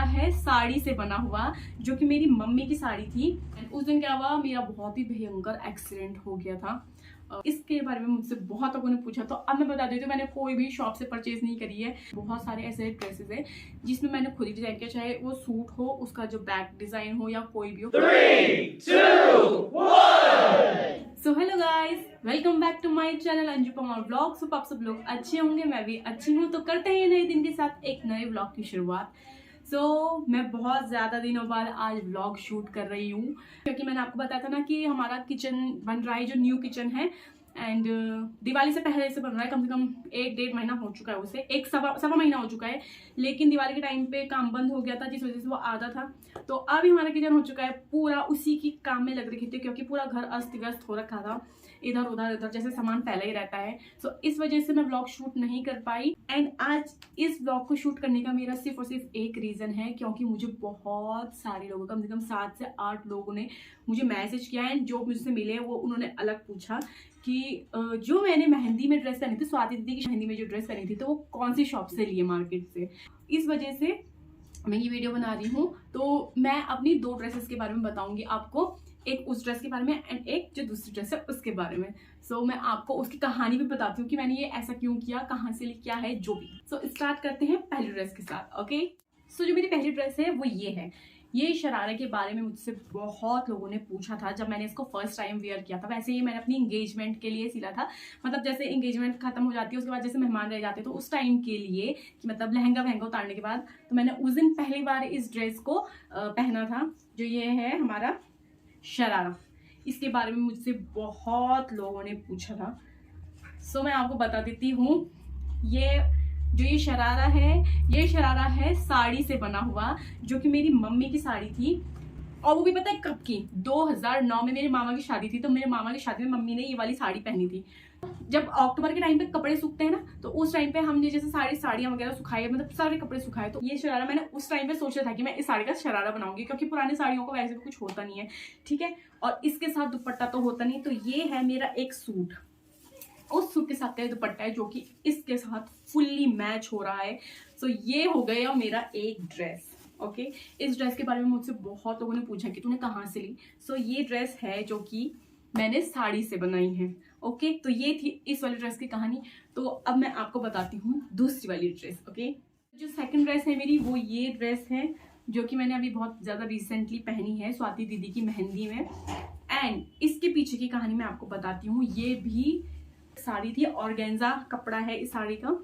शरारा है साड़ी से बना हुआ, जो कि मेरी मम्मी की साड़ी थी। एंड उस दिन क्या हुआ, मेरा बहुत ही भयंकर एक्सीडेंट हो गया था। इसके बारे में मुझसे बहुत लोगों ने पूछा, तो अब मैं बता देती हूँ, मैंने कोई भी शॉप से परचेज नहीं करी है। बहुत सारे ऐसे ड्रेसेस हैं जिसमें मैंने खुद ही डिजाइन किया, चाहे वो सूट हो, उसका जो बैक डिजाइन हो, या कोई भी हो। 3, 2, 1। So hello guys, welcome back to my channel Anjupama vlog. So आप सब लोग अच्छे होंगे, मैं भी अच्छी हूँ। तो करते हैं नए दिन के साथ एक नए व्लॉग की शुरुआत। मैं बहुत ज़्यादा दिनों बाद आज व्लॉग शूट कर रही हूँ, क्योंकि मैंने आपको बताया था ना कि हमारा किचन बन रहा है, जो न्यू किचन है। एंड दिवाली से पहले से बन रहा है, कम से कम 1-1.5 महीना हो चुका है, उसे एक सवा महीना हो चुका है। लेकिन दिवाली के टाइम पे काम बंद हो गया था, जिस वजह से वो आधा था। तो अभी हमारा किचन हो चुका है पूरा, उसी की काम में लग रही थी, क्योंकि पूरा घर अस्त व्यस्त हो रखा था, इधर उधर जैसे सामान फैला ही रहता है। इस वजह से मैं व्लॉग शूट नहीं कर पाई। एंड आज इस व्लॉग को शूट करने का मेरा सिर्फ और सिर्फ एक रीजन है, क्योंकि मुझे बहुत सारे लोगों, कम से कम 7 से 8 लोगों ने मुझे मैसेज किया है। जो मुझसे मिले वो उन्होंने अलग पूछा कि जो मैंने मेहंदी में ड्रेस पहनी थी, स्वाति दीदी की मेहंदी में जो ड्रेस पहनी थी, तो वो कौन सी शॉप से लिए मार्केट से। इस वजह से मैं ये वीडियो बना रही हूँ। तो मैं अपनी 2 ड्रेसेस के बारे में बताऊंगी आपको, एक उस ड्रेस के बारे में एंड एक जो दूसरी ड्रेस है उसके बारे में। मैं आपको उसकी कहानी भी बताती हूँ कि मैंने ये ऐसा क्यों किया, कहाँ से क्या है, जो भी। स्टार्ट करते हैं पहली ड्रेस के साथ। ओके, जो मेरी पहली ड्रेस है वो ये है। ये शरारे के बारे में मुझसे बहुत लोगों ने पूछा था जब मैंने इसको फर्स्ट टाइम वेयर किया था। वैसे ही मैंने अपनी एंगेजमेंट के लिए सिला था, मतलब जैसे एंगेजमेंट खत्म हो जाती है, उसके बाद जैसे मेहमान रह जाते हैं, तो उस टाइम के लिए मतलब लहंगा वहंगा उतारने के बाद, तो मैंने उस दिन पहली बार इस ड्रेस को पहना था, जो ये है हमारा शरारा। इसके बारे में मुझसे बहुत लोगों ने पूछा था। मैं आपको बता देती हूँ, ये शरारा है, ये शरारा है साड़ी से बना हुआ, जो कि मेरी मम्मी की साड़ी थी। और वो भी पता है कब की, 2009 में मेरे मामा की शादी थी। तो मेरे मामा की शादी में मम्मी ने ये वाली साड़ी पहनी थी। जब अक्टूबर के टाइम पे कपड़े सूखते हैं ना, तो उस टाइम पे हमने जैसे साड़ियाँ वगैरह सुखाई, मतलब सारे कपड़े सुखाए, तो ये शरारा मैंने उस टाइम पे सोचा था कि मैं इस साड़ी का शरारा बनाऊंगी, क्योंकि पुरानी साड़ियों को वैसे भी कुछ होता नहीं है, ठीक है। और इसके साथ दुपट्टा तो होता नहीं, तो ये है मेरा एक सूट। उस सूट के साथ का दुपट्टा है, जो कि इसके साथ फुल्ली मैच हो रहा है। ये हो गया मेरा एक ड्रेस। ओके, इस ड्रेस के बारे में मुझसे बहुत लोगों ने पूछा कि तूने कहाँ से ली। ये ड्रेस है जो कि मैंने साड़ी से बनाई है। ओके, तो ये थी इस वाली ड्रेस की कहानी। तो अब मैं आपको बताती हूँ दूसरी वाली ड्रेस। ओके, जो सेकंड ड्रेस है मेरी, वो ये ड्रेस है, जो कि मैंने अभी बहुत ज़्यादा रिसेंटली पहनी है स्वाति दीदी की मेहंदी में। एंड इसके पीछे की कहानी मैं आपको बताती हूँ। ये भी साड़ी थी, ऑर्गेन्जा कपड़ा है इस साड़ी का,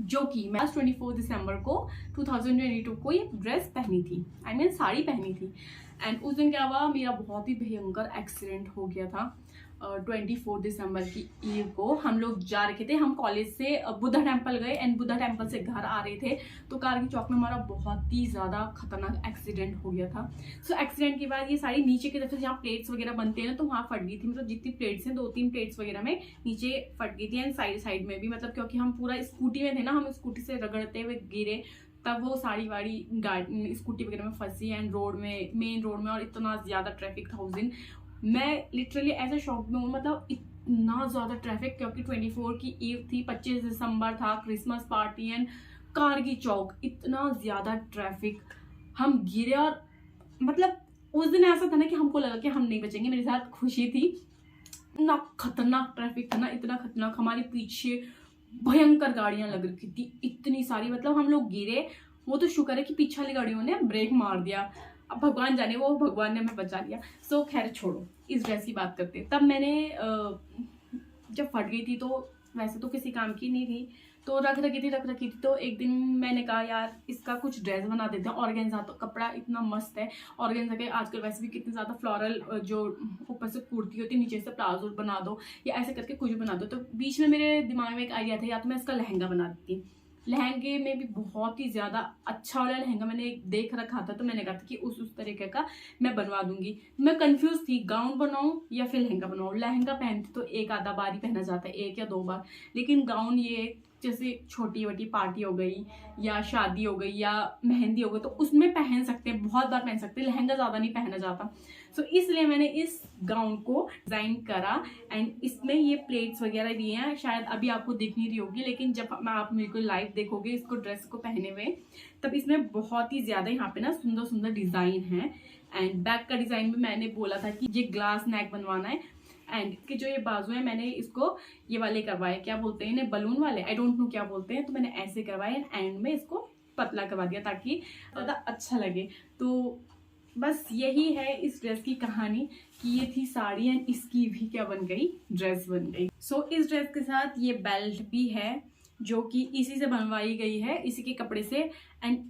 जो कि मैं 24 दिसंबर को 2022 को ये ड्रेस पहनी थी, साड़ी पहनी थी। एंड उस दिन क्या हुआ, मेरा बहुत ही भयंकर एक्सीडेंट हो गया था। 24 दिसंबर की ईव को हम लोग जा रहे थे, हम कॉलेज से बुद्धा टेम्पल गए एंड बुद्धा टेम्पल से घर आ रहे थे, तो कारगिल चौक में हमारा बहुत ही ज़्यादा खतरनाक एक्सीडेंट हो गया था। एक्सीडेंट के बाद ये साड़ी नीचे की तरफ से, जहाँ प्लेट्स वगैरह बनते हैं ना, तो वहाँ फट गई थी। मतलब जितनी प्लेट्स हैं, 2-3 प्लेट्स वगैरह में नीचे फट गई थी, एंड साइड में भी, मतलब क्योंकि हम पूरा स्कूटी में थे ना, हम स्कूटी से रगड़ते हुए गिरे, तब वो साड़ी वाड़ी स्कूटी वगैरह में फंसी। एंड मेन रोड में, और इतना ज़्यादा ट्रैफिक था उस दिन, मैं लिटरली ऐसे शॉक में हूँ, मतलब इतना ज़्यादा ट्रैफिक, क्योंकि 24 की ईव थी, 25 दिसंबर था, क्रिसमस पार्टी, एंड कारगिल चौक, इतना ज़्यादा ट्रैफिक। हम गिरे, और मतलब उस दिन ऐसा था ना कि हमको लगा कि हम नहीं बचेंगे। मेरे साथ खुशी थी, इतना खतरनाक ट्रैफिक था ना, इतना खतरनाक। हमारे पीछे भयंकर गाड़ियां लग रखी थी, इतनी सारी, मतलब हम लोग गिरे। वो तो शुक्र है कि पीछे वाली गाड़ियों ने ब्रेक मार दिया, अब भगवान जाने, वो भगवान ने हमें बचा लिया। खैर छोड़ो, इस ड्रेस की बात करते हैं। तब मैंने जब फट गई थी, तो वैसे तो किसी काम की नहीं थी, तो रख रखी थी। तो एक दिन मैंने कहा यार इसका कुछ ड्रेस बना देते हैं। ऑर्गेन्जा तो कपड़ा इतना मस्त है, ऑर्गेन्जा के आजकल वैसे भी कितने ज़्यादा फ्लोरल, जो ऊपर से कुर्ती होती है, नीचे से प्लाजो बना दो, या ऐसे करके कुछ बना दो। तो बीच में मेरे दिमाग में एक आइडिया था, या तो मैं इसका लहंगा बना देती। लहंगे में भी बहुत ही ज़्यादा अच्छा वाला लहंगा मैंने देख रखा था, तो मैंने कहा था कि उस तरीके का मैं बनवा दूंगी। मैं कंफ्यूज थी, गाउन बनाऊं या फिर लहंगा बनाऊं। लहंगा पहनती तो एक आधा बार ही पहना जाता है, 1 या 2 बार, लेकिन गाउन ये जैसे छोटी वोटी पार्टी हो गई या शादी हो गई या मेहंदी हो गई तो उसमें पहन सकते हैं, बहुत बार पहन सकते हैं, लहंगा ज़्यादा नहीं पहना जाता। सो इसलिए मैंने इस गाउन को डिज़ाइन करा एंड इसमें ये प्लेट्स वगैरह दिए हैं, शायद अभी आपको दिख नहीं रही होगी, लेकिन जब आप मेरे को लाइव देखोगे इसको ड्रेस को पहने हुए तब इसमें बहुत ही ज़्यादा यहाँ पे ना सुंदर सुंदर डिज़ाइन है। एंड बैक का डिज़ाइन भी मैंने बोला था कि ये ग्लास नेक बनवाना है एंड इसके जो ये बाजू है मैंने इसको ये वाले करवाए, क्या बोलते हैं इन्हें, बलून वाले, आई डोंट नो क्या बोलते हैं, तो मैंने ऐसे करवाए एंड में इसको पतला करवा दिया ताकि ज़्यादा अच्छा लगे। तो बस यही है इस ड्रेस की कहानी कि ये थी साड़ी एंड इसकी भी क्या बन गई, ड्रेस बन गई। सो इस ड्रेस के साथ ये बेल्ट भी है जो कि इसी से बनवाई गई है, इसी के कपड़े से। एंड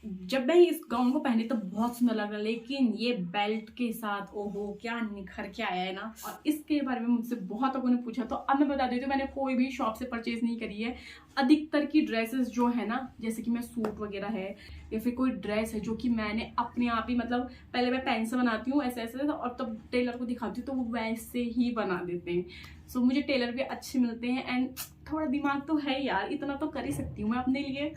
जब मैं इस गाउन को पहनी तो बहुत सुंदर लग रहा, लेकिन ये बेल्ट के साथ ओहो क्या निखर के आया है ना। और इसके बारे में मुझसे बहुत लोगों ने पूछा, तो अब मैं बता देती हूँ, मैंने कोई भी शॉप से परचेज नहीं करी है। अधिकतर की ड्रेसेस जो है ना, जैसे कि मैं सूट वगैरह है या फिर कोई ड्रेस है जो कि मैंने अपने आप ही मतलब पहले मैं पेन से बनाती हूँ ऐसे ऐसे और तब टेलर को दिखाती हूँ तो वो वैसे ही बना देते हैं। सो मुझे टेलर भी अच्छे मिलते हैं एंड थोड़ा दिमाग तो है यार, इतना तो कर ही सकती हूँ मैं अपने लिए।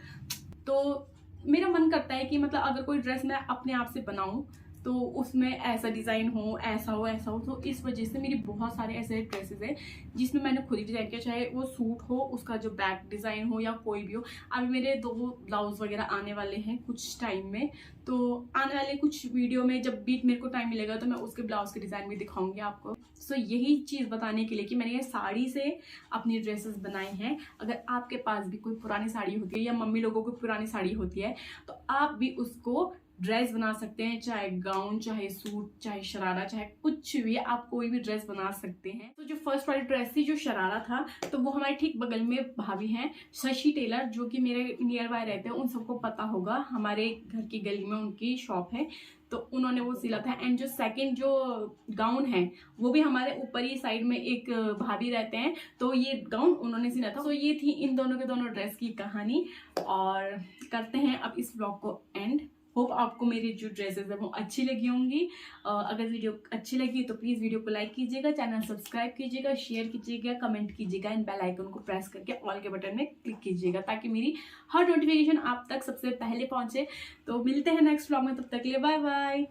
तो मेरा मन करता है कि मतलब अगर कोई ड्रेस मैं अपने आप से बनाऊं तो उसमें ऐसा डिज़ाइन हो, ऐसा हो, ऐसा हो। तो इस वजह से मेरी बहुत सारे ऐसे ड्रेसेस हैं जिसमें मैंने खुद ही डिज़ाइन किया, चाहे वो सूट हो, उसका जो बैक डिज़ाइन हो या कोई भी हो। अभी मेरे 2 ब्लाउज वगैरह आने वाले हैं कुछ टाइम में, तो आने वाले कुछ वीडियो में जब भी मेरे को टाइम मिलेगा तो मैं उसके ब्लाउज के डिज़ाइन भी दिखाऊंगी आपको। सो यही चीज़ बताने के लिए कि मैंने ये साड़ी से अपनी ड्रेसेस बनाई हैं। अगर आपके पास भी कोई पुरानी साड़ी होती है या मम्मी लोगों को पुरानी साड़ी होती है तो आप भी उसको ड्रेस बना सकते हैं, चाहे गाउन, चाहे सूट, चाहे शरारा, चाहे कुछ भी, आप कोई भी ड्रेस बना सकते हैं। तो जो फर्स्ट वाली ड्रेस थी, जो शरारा था, तो वो हमारे ठीक बगल में भाभी हैं शशि टेलर, जो कि मेरे नियर बाय रहते हैं, उन सबको पता होगा, हमारे घर की गली में उनकी शॉप है, तो उन्होंने वो सिला था। एंड जो सेकंड जो गाउन है वो भी हमारे ऊपर ही साइड में एक भाभी रहते हैं, तो ये गाउन उन्होंने सिला था। तो ये थी इन दोनों के दोनों ड्रेस की कहानी। और करते हैं अब इस ब्लॉग को एंड। होप आपको मेरी जो ड्रेसेस है वो अच्छी लगी होंगी। अगर वीडियो अच्छी लगी तो प्लीज़ वीडियो को लाइक कीजिएगा, चैनल सब्सक्राइब कीजिएगा, शेयर कीजिएगा, कमेंट कीजिएगा एंड बेल आइकन को प्रेस करके ऑल के बटन में क्लिक कीजिएगा ताकि मेरी हर नोटिफिकेशन आप तक सबसे पहले पहुंचे। तो मिलते हैं नेक्स्ट व्लॉग में, तब तक के लिए बाय बाय।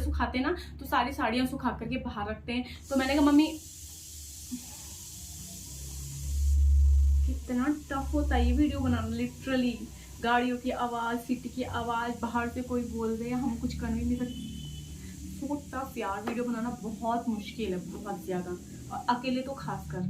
सुखाते ना तो सारी साड़ियाँ सुखा करके बाहर रखते हैं, तो मैंने कहा मम्मी कितना टफ होता है ये वीडियो बनाना, लिटरली गाड़ियों की आवाज़, सिटी की आवाज़, बाहर से कोई बोल दे, हम कुछ कर भी नहीं सकते। सो टफ यार, वीडियो बनाना बहुत मुश्किल है, बहुत ज़्यादा, और अकेले तो खासकर।